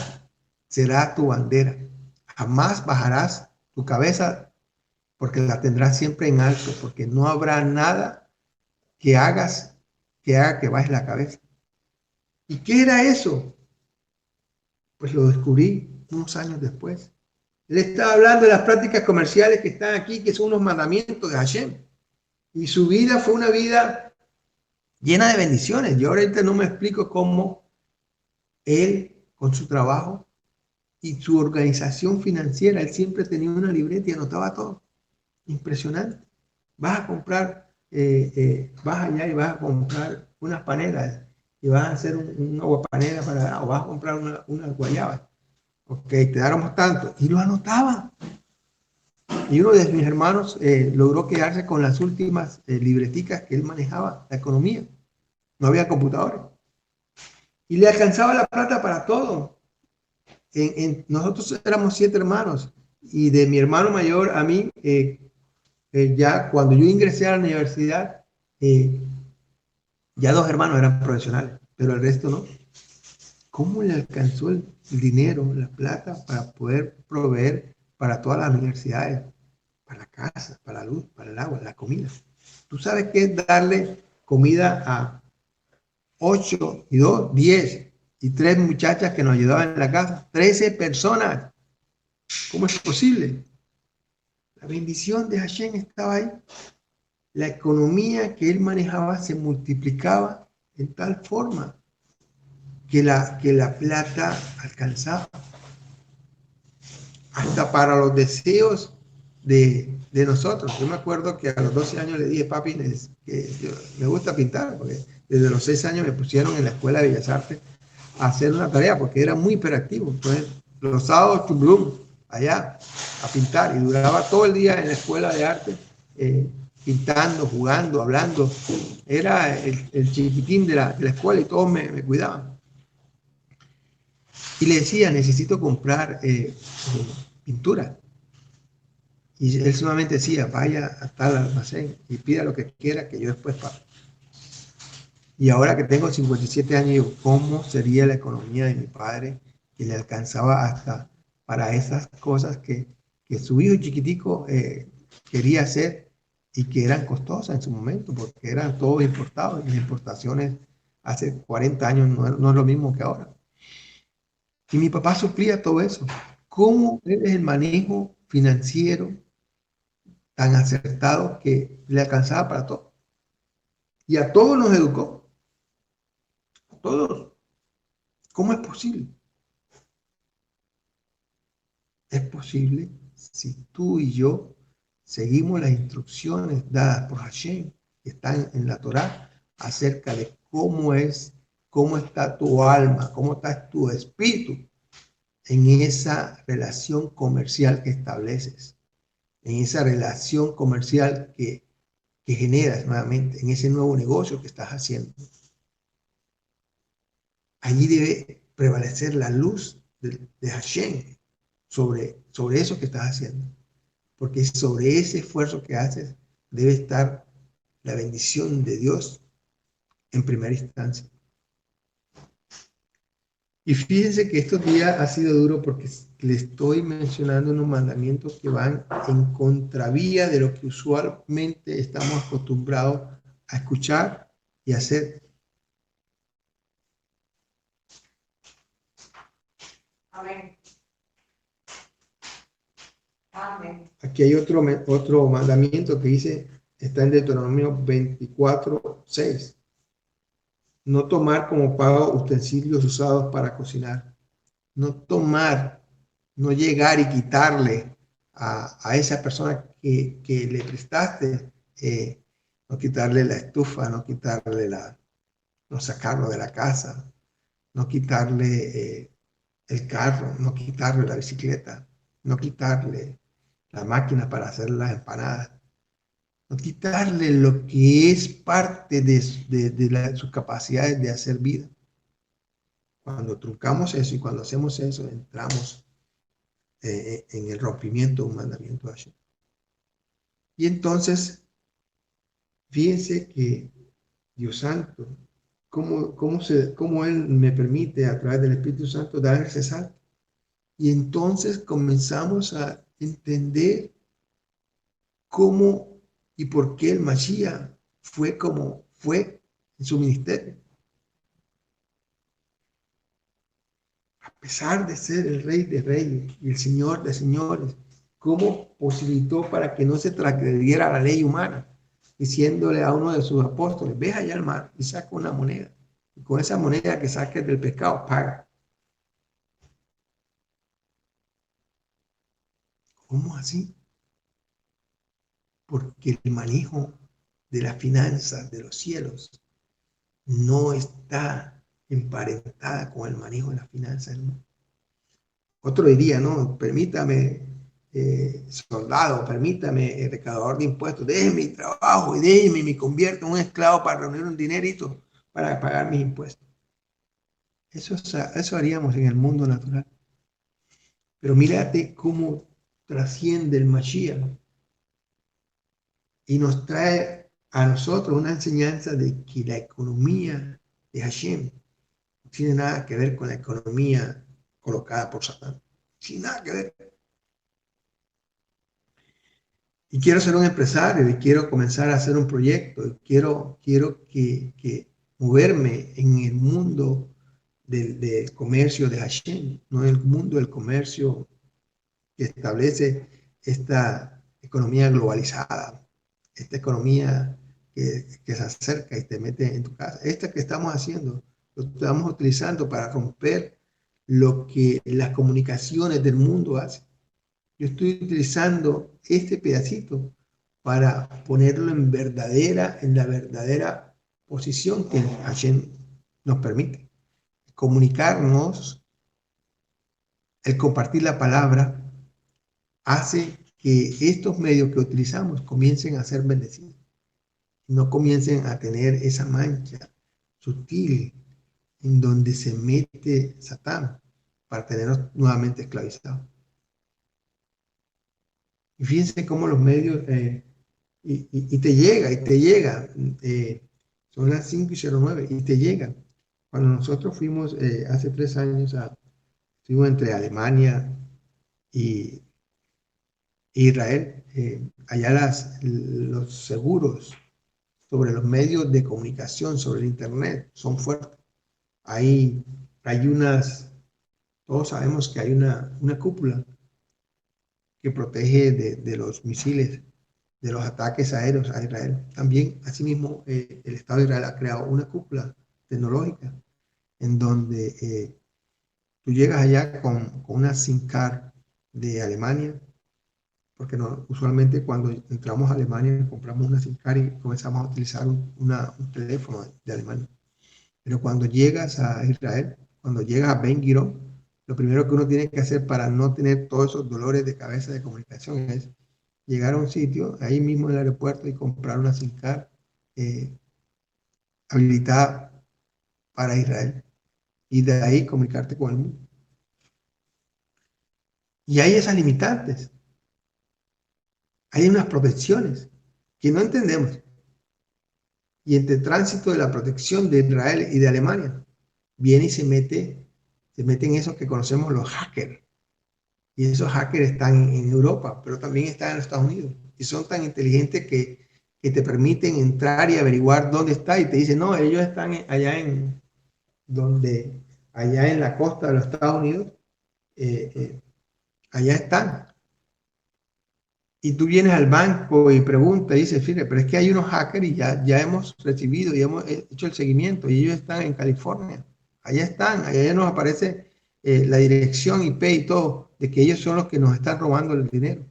A: será tu bandera. Jamás bajarás tu cabeza porque la tendrás siempre en alto, porque no habrá nada que hagas que haga que bajes la cabeza. ¿Y qué era eso? Pues lo descubrí unos años después. Él estaba hablando de las prácticas comerciales que están aquí, que son unos mandamientos de Hashem. Y su vida fue una vida llena de bendiciones. Yo ahorita no me explico cómo él, con su trabajo y su organización financiera, él siempre tenía una libreta y anotaba todo. Impresionante. Vas a comprar, vas allá y vas a comprar unas panelas y vas a hacer una aguapanela o vas a comprar una guayaba. Ok, te dáramos tanto. Y lo anotaba. Y uno de mis hermanos logró quedarse con las últimas libreticas que él manejaba, la economía. No había computadores. Y le alcanzaba la plata para todo. Nosotros éramos 7 hermanos. Y de mi hermano mayor a mí, ya cuando yo ingresé a la universidad, ya 2 hermanos eran profesionales, pero el resto no. ¿Cómo le alcanzó el dinero, la plata, para poder proveer para todas las universidades, para la casa, para la luz, para el agua, la comida. ¿Tú sabes qué es darle comida a 8 y 2, 10 y 3 muchachas que nos ayudaban en la casa? 13 personas. ¿Cómo es posible? La bendición de Hashem estaba ahí. La economía que él manejaba se multiplicaba en tal forma que la plata alcanzaba hasta para los deseos de nosotros. Yo me acuerdo que a los 12 años le dije, papi, que me gusta pintar, porque desde los 6 años me pusieron en la Escuela de Bellas Artes a hacer una tarea, porque era muy hiperactivo. Entonces, los sábados, allá, a pintar, y duraba todo el día en la Escuela de Arte, pintando, jugando, hablando. Era el chiquitín de la escuela y todos me cuidaban. Y le decía, necesito comprar pintura. Y él solamente decía, vaya a tal almacén y pida lo que quiera que yo después pago. Y ahora que tengo 57 años, digo, ¿cómo sería la economía de mi padre que le alcanzaba hasta para esas cosas que su hijo chiquitico quería hacer y que eran costosas en su momento, porque eran todos importados y las importaciones hace 40 años no es lo mismo que ahora? Y mi papá suplía todo eso. ¿Cómo es el manejo financiero tan acertado que le alcanzaba para todo? Y a todos nos educó, a todos. ¿Cómo es posible? Es posible si tú y yo seguimos las instrucciones dadas por Hashem, que están en la Torá, acerca de cómo está tu alma, cómo está tu espíritu en esa relación comercial que estableces, en esa relación comercial que generas nuevamente, en ese nuevo negocio que estás haciendo. Allí debe prevalecer la luz de Hashem sobre eso que estás haciendo. Porque sobre ese esfuerzo que haces debe estar la bendición de Dios en primera instancia. Y fíjense que estos días ha sido duro porque le estoy mencionando unos mandamientos que van en contravía de lo que usualmente estamos acostumbrados a escuchar y hacer. Amén. Amén. Aquí hay otro mandamiento que dice, está en Deuteronomio 24:6. No tomar como pago utensilios usados para cocinar. No tomar, no llegar y quitarle a esa persona que le prestaste, no quitarle la estufa, no quitarle no sacarlo de la casa, no quitarle el carro, no quitarle la bicicleta, no quitarle la máquina para hacer las empanadas, no quitarle lo que es parte de sus capacidades de hacer vida. Cuando truncamos eso y cuando hacemos eso, entramos en el rompimiento de un mandamiento de Hashem. Y entonces, fíjense que Dios Santo, cómo Él me permite a través del Espíritu Santo dar ese salto. Y entonces comenzamos a entender cómo y por qué el Mashiach fue como fue en su ministerio. A pesar de ser el Rey de Reyes y el Señor de Señores, cómo posibilitó para que no se transgrediera la ley humana, diciéndole a uno de sus apóstoles, ve allá al mar y saca una moneda. Y con esa moneda que saques del pescado, paga. ¿Cómo así? Porque el manejo de las finanzas de los cielos no está emparentada con el manejo de las finanzas del mundo. Otro diría, no, permítame, soldado, permítame, recaudador de impuestos, déjeme mi trabajo y déjeme, me convierto en un esclavo para reunir un dinerito para pagar mis impuestos. Eso haríamos en el mundo natural. Pero mírate cómo trasciende el Mashiach y nos trae a nosotros una enseñanza de que la economía de Hashem no tiene nada que ver con la economía colocada por Satán, sin nada que ver. Y quiero ser un empresario y quiero comenzar a hacer un proyecto. Y quiero que moverme en el mundo del comercio de Hashem, no en el mundo del comercio que establece esta economía globalizada, esta economía que se acerca y te mete en tu casa. Esta que estamos haciendo, lo estamos utilizando para romper lo que las comunicaciones del mundo hacen. Yo estoy utilizando este pedacito para ponerlo en la verdadera posición que Hashem nos permite. Comunicarnos, el compartir la palabra, hace que estos medios que utilizamos comiencen a ser bendecidos, no comiencen a tener esa mancha sutil en donde se mete Satán para tenernos nuevamente esclavizados. Y fíjense cómo los medios, y te llega, son las 5:09, y te llega. Cuando nosotros fuimos hace 3 años, fuimos entre Alemania y Israel, allá los seguros sobre los medios de comunicación, sobre el Internet, son fuertes. Hay todos sabemos que hay una cúpula que protege de los misiles, de los ataques aéreos a Israel. También, asimismo, el Estado de Israel ha creado una cúpula tecnológica en donde tú llegas allá con una SIM card de Alemania, porque no, usualmente cuando entramos a Alemania compramos una SIM card y comenzamos a utilizar un teléfono de Alemania. Pero cuando llegas a Israel, cuando llegas a Ben Gurion, lo primero que uno tiene que hacer para no tener todos esos dolores de cabeza de comunicación es llegar a un sitio, ahí mismo en el aeropuerto, y comprar una SIM card habilitada para Israel. Y de ahí comunicarte con el mundo. Y hay esas limitantes. Hay unas protecciones que no entendemos. Y entre tránsito de la protección de Israel y de Alemania, viene y se mete en esos que conocemos los hackers. Y esos hackers están en Europa, pero también están en los Estados Unidos. Y son tan inteligentes que te permiten entrar y averiguar dónde está. Y te dicen, no, ellos están allá en la costa de los Estados Unidos. Allá están. Y tú vienes al banco y preguntas y dices, fíjate, pero es que hay unos hackers y ya hemos recibido y hemos hecho el seguimiento y ellos están en California. Allá están, allá nos aparece la dirección IP y todo, de que ellos son los que nos están robando el dinero.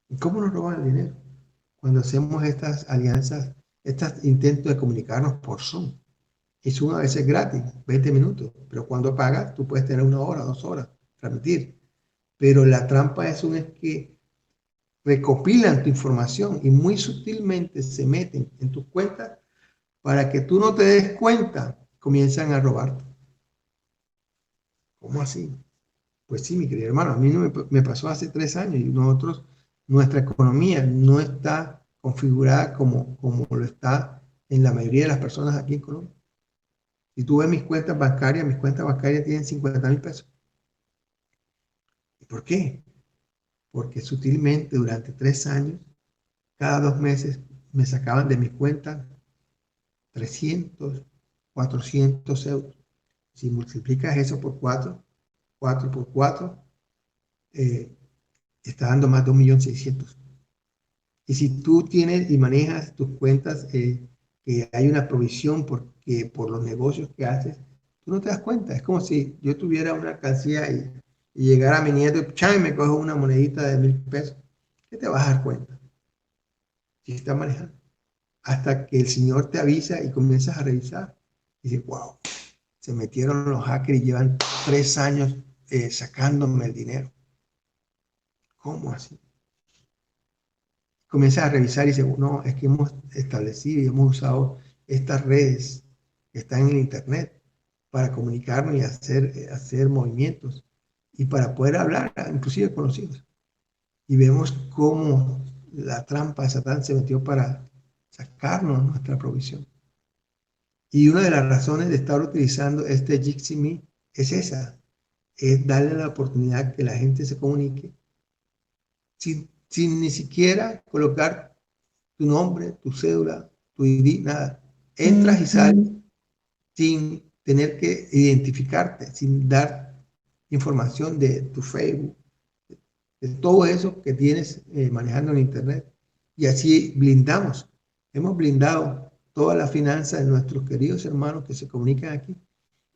A: ¿Y cómo nos roban el dinero? Cuando hacemos estas alianzas, estos intentos de comunicarnos por Zoom. Y Zoom a veces gratis, 20 minutos, pero cuando pagas tú puedes tener 1 hora, 2 horas, transmitir. Pero la trampa es que recopilan tu información y muy sutilmente se meten en tus cuentas para que tú no te des cuenta, comienzan a robarte. ¿Cómo así? Pues sí, mi querido hermano, a mí no me pasó hace 3 años y nuestra economía no está configurada como lo está en la mayoría de las personas aquí en Colombia. Si tú ves mis cuentas bancarias tienen 50.000 pesos. ¿Y por qué? Porque sutilmente durante 3 años, cada 2 meses, me sacaban de mis cuentas 300, 400 euros. Si multiplicas eso por 4 por 4, está dando más de 1.600.000. Y si tú tienes y manejas tus cuentas, que hay una provisión porque por los negocios que haces, tú no te das cuenta. Es como si yo tuviera una alcancía y llegara a mi nieto y me cojo una monedita de 1.000 pesos. ¿Qué te vas a dar cuenta? Si estás manejando. Hasta que el Señor te avisa y comienzas a revisar. Y dices, wow, se metieron los hackers y llevan 3 años sacándome el dinero. ¿Cómo así? Comienzas a revisar y dices, no, es que hemos establecido y hemos usado estas redes que están en el Internet para comunicarnos y hacer movimientos y para poder hablar, inclusive con los hijos. Y vemos cómo la trampa de Satán se metió para sacarnos nuestra provisión. Y una de las razones de estar utilizando este Jitsi Me es esa, es darle la oportunidad que la gente se comunique sin ni siquiera colocar tu nombre, tu cédula, tu ID, nada. Entras y sales sin tener que identificarte, sin dar información de tu Facebook, de todo eso que tienes manejando en Internet. Y así hemos blindado toda la finanza de nuestros queridos hermanos que se comunican aquí,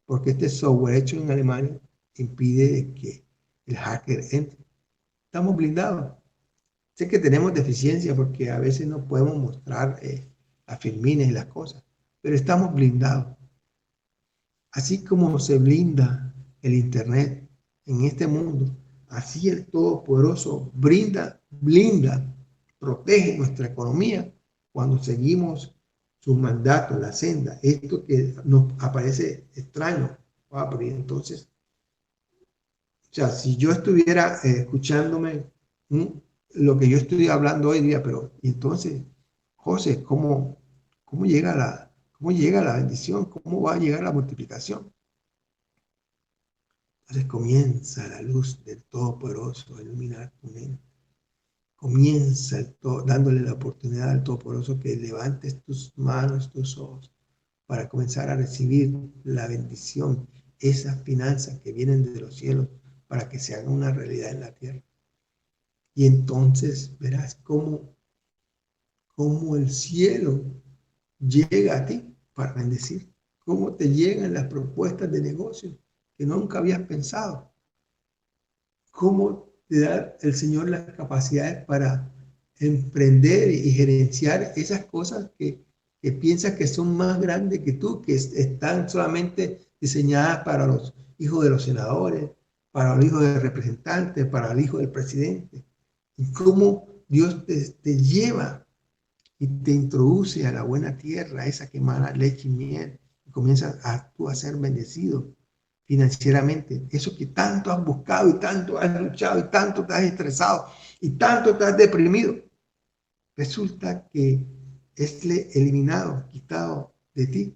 A: porque este software hecho en Alemania impide que el hacker entre. Estamos blindados. Sé que tenemos deficiencia porque a veces no podemos mostrar las filmines y las cosas, pero estamos blindados. Así como se blinda el Internet en este mundo, así el Todopoderoso blinda, protege nuestra economía cuando seguimos sus mandatos, la senda. Esto que nos aparece extraño, pero entonces, o sea, si yo estuviera escuchándome lo que yo estoy hablando hoy día, pero entonces, José, cómo llega la bendición? ¿Cómo va a llegar la multiplicación? Entonces comienza la luz del Todopoderoso a iluminar tu mente. Comienza dándole la oportunidad al Todopoderoso que levantes tus manos, tus ojos, para comenzar a recibir la bendición, esas finanzas que vienen de los cielos, para que se haga una realidad en la tierra. Y entonces verás cómo el cielo llega a ti para bendecir, cómo te llegan las propuestas de negocio que nunca habías pensado, cómo te da el Señor las capacidades para emprender y gerenciar esas cosas que piensas que son más grandes que tú, que están solamente diseñadas para los hijos de los senadores, para los hijos de representantes, para el hijo del presidente. Y cómo Dios te lleva y te introduce a la buena tierra, esa que emana leche y miel, y comienzas tú a ser bendecido financieramente. Eso que tanto has buscado y tanto has luchado y tanto te has estresado y tanto te has deprimido, resulta que es eliminado, quitado de ti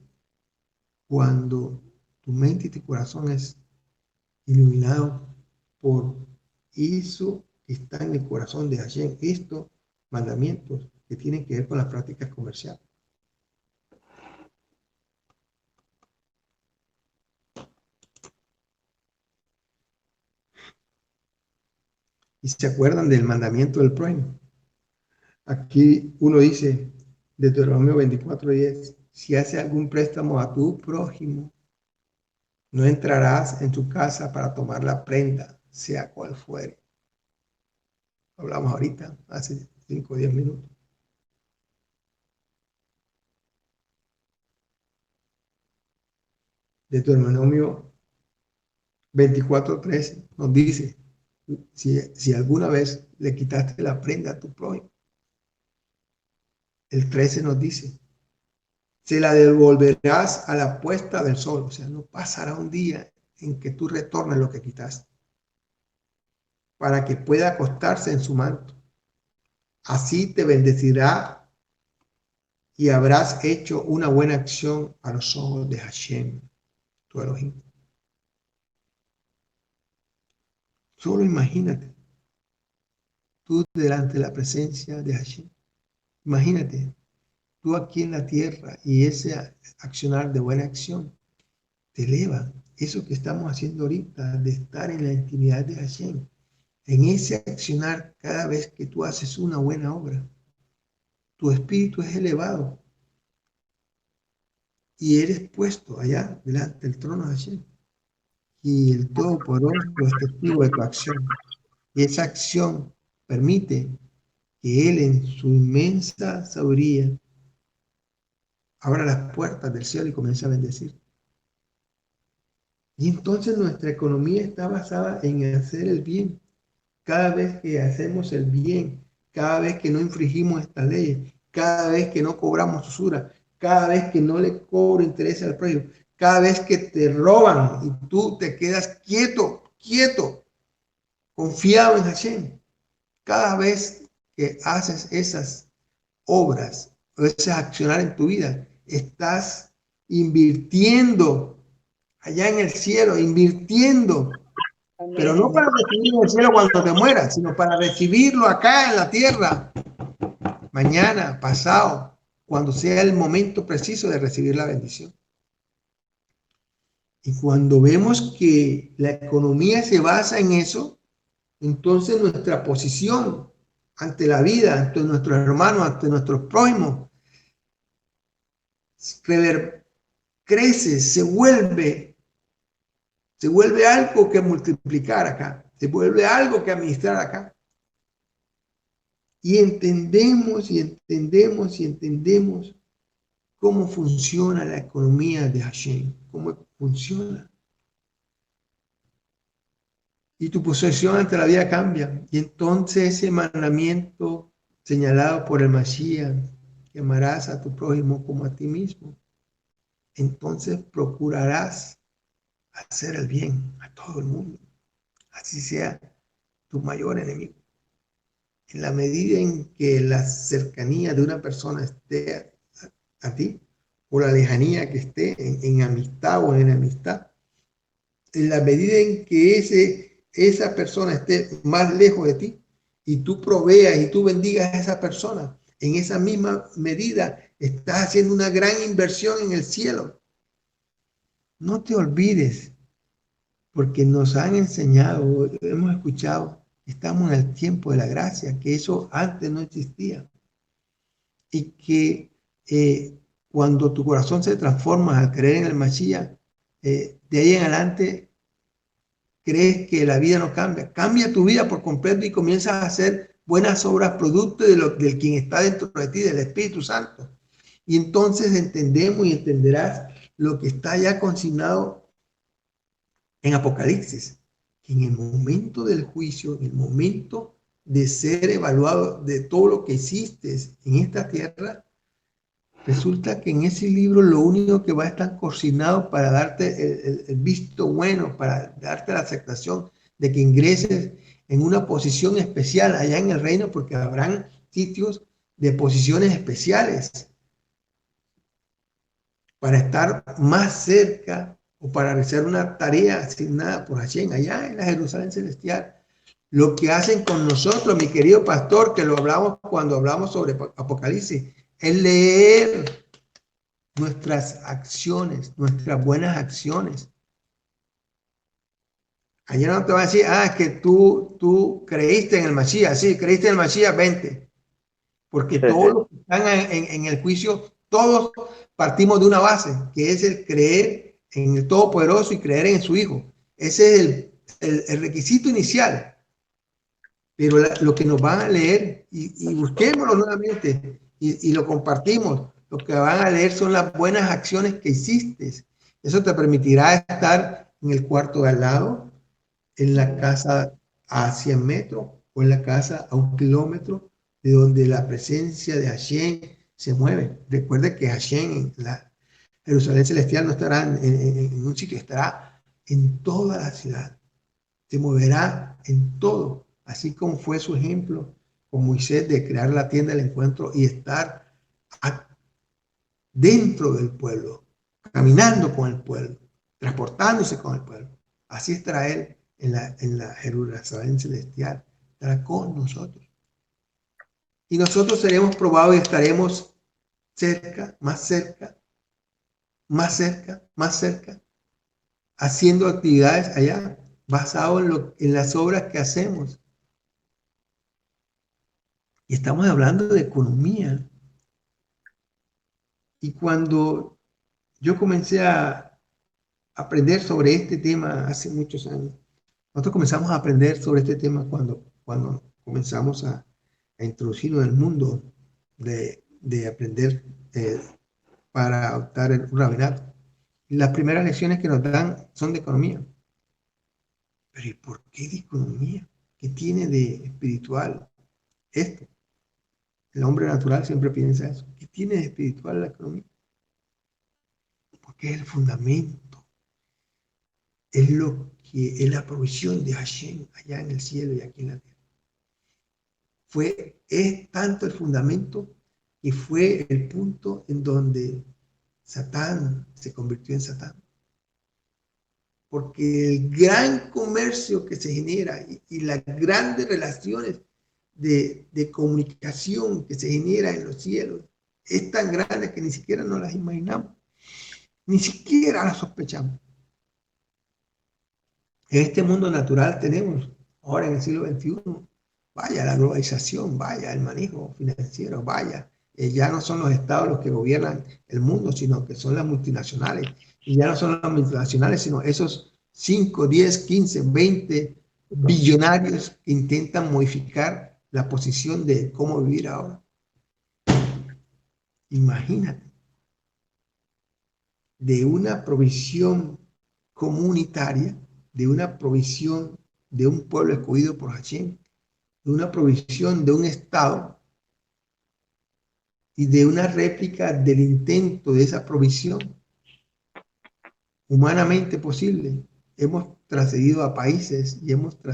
A: cuando tu mente y tu corazón es iluminado por eso que está en el corazón de Hashem, estos mandamientos que tienen que ver con las prácticas comerciales. Y se acuerdan del mandamiento del prójimo. Aquí uno dice, Deuteronomio 24:10, si hace algún préstamo a tu prójimo, no entrarás en su casa para tomar la prenda, sea cual fuere. Hablamos ahorita, hace 5 o 10 minutos. Deuteronomio 24:13 nos dice, si alguna vez le quitaste la prenda a tu prójimo, el 13 nos dice, se la devolverás a la puesta del sol, o sea, no pasará un día en que tú retornes lo que quitaste, para que pueda acostarse en su manto. Así te bendecirá y habrás hecho una buena acción a los ojos de Hashem, tu Elohim. Solo imagínate, tú delante de la presencia de Hashem. Imagínate, tú aquí en la tierra y ese accionar de buena acción te eleva. Eso que estamos haciendo ahorita, de estar en la intimidad de Hashem, en ese accionar, cada vez que tú haces una buena obra, tu espíritu es elevado y eres puesto allá delante del trono de Hashem. Y el Todopoderoso es testigo de tu acción. Y esa acción permite que Él en su inmensa sabiduría abra las puertas del cielo y comience a bendecir. Y entonces nuestra economía está basada en hacer el bien. Cada vez que hacemos el bien, cada vez que no infringimos esta ley, cada vez que no cobramos usura, cada vez que no le cobro interés al precio, cada vez que te roban y tú te quedas quieto, confiado en Hashem, cada vez que haces esas obras o esas accionar en tu vida, estás invirtiendo allá en el cielo, invirtiendo pero
B: Amén,
A: no
B: amén.
A: para recibirlo en el cielo cuando te mueras, sino para recibirlo acá en la tierra, mañana, pasado, cuando sea el momento preciso de recibir la bendición. Y cuando vemos que la economía se basa en eso, entonces nuestra posición ante la vida, ante nuestros hermanos, ante nuestros prójimos, crece, se vuelve algo que multiplicar acá, se vuelve algo que administrar acá. Y entendemos y entendemos y entendemos cómo funciona la economía de Hashem, cómo funciona. Y tu posesión ante la vida cambia. Y entonces ese mandamiento señalado por el Mashiach, que amarás a tu prójimo como a ti mismo, entonces procurarás hacer el bien a todo el mundo, así sea tu mayor enemigo. En la medida en que la cercanía de una persona esté a ti, o la lejanía que esté en amistad o en enemistad, en la medida en que esa persona esté más lejos de ti y tú proveas y tú bendigas a esa persona, en esa misma medida estás haciendo una gran inversión en el cielo. No te olvides, porque nos han enseñado, hemos escuchado, estamos en el tiempo de la gracia, que eso antes no existía. Y que cuando tu corazón se transforma al creer en el Mashiach, de ahí en adelante crees que la vida no cambia. Cambia tu vida por completo y comienzas a hacer buenas obras producto del quien está dentro de ti, del Espíritu Santo. Y entonces entendemos y entenderás lo que está ya consignado en Apocalipsis, que en el momento del juicio, en el momento de ser evaluado de todo lo que hiciste en esta tierra, resulta que en ese libro lo único que va a estar consignado para darte el visto bueno, para darte la aceptación de que ingreses en una posición especial allá en el reino, porque habrán sitios de posiciones especiales para estar más cerca o para realizar una tarea asignada por Hashem allá en la Jerusalén celestial. Lo que hacen con nosotros, mi querido pastor, que lo hablamos cuando hablamos sobre Apocalipsis, es leer nuestras acciones, nuestras buenas acciones. Allá no te van a decir, es que tú creíste en el Mashiach, sí, creíste en el Mashiach, vente. Porque
B: Sí,
A: todos
B: sí.
A: los que están en el juicio, todos partimos de una base, que es el creer en el Todopoderoso y creer en su Hijo. Ese es el requisito inicial. Pero lo que nos van a leer, y busquémoslo nuevamente, y lo compartimos, lo que van a leer son las buenas acciones que hiciste. Eso te permitirá estar en el cuarto de al lado, en la casa a 100 metros o en la casa a 1 kilómetro de donde la presencia de Hashem se mueve. Recuerde que Hashem en la Jerusalén celestial no estará en un sitio, estará en toda la ciudad. Se moverá en todo, así como fue su ejemplo con Moisés de crear la tienda del encuentro y estar dentro del pueblo, caminando con el pueblo, transportándose con el pueblo. Así estará Él en la Jerusalén celestial, estará con nosotros. Y nosotros seremos probados y estaremos cerca, más cerca, más cerca, más cerca, haciendo actividades allá, basado en las obras que hacemos. Y estamos hablando de economía. Y cuando yo comencé a aprender sobre este tema hace muchos años, nosotros comenzamos a aprender sobre este tema cuando comenzamos a introducirnos en el mundo de aprender para optar un rabinato. Las primeras lecciones que nos dan son de economía. Pero ¿y por qué de economía? ¿Qué tiene de espiritual esto? El hombre natural siempre piensa eso. ¿Qué tiene de espiritual la economía? Porque es el fundamento, es lo que es la provisión de Hashem allá en el cielo y aquí en la tierra. Es tanto el fundamento que fue el punto en donde Satán se convirtió en Satán. porque el gran comercio que se genera y las grandes relaciones de comunicación que se genera en los cielos es tan grande que ni siquiera nos las imaginamos, ni siquiera las sospechamos. En este mundo natural tenemos, ahora en el siglo XXI, vaya la globalización, vaya el manejo financiero, vaya, ya no son los estados los que gobiernan el mundo, sino que son las multinacionales. Y ya no son las multinacionales, sino esos 5, 10, 15, 20 billonarios que intentan modificar la posición de cómo vivir ahora. Imagínate, de una provisión comunitaria, de una provisión de un pueblo escogido por Hashem, de una provisión de un Estado y de una réplica del intento de esa provisión humanamente posible. Hemos trascendido a países y hemos trascendido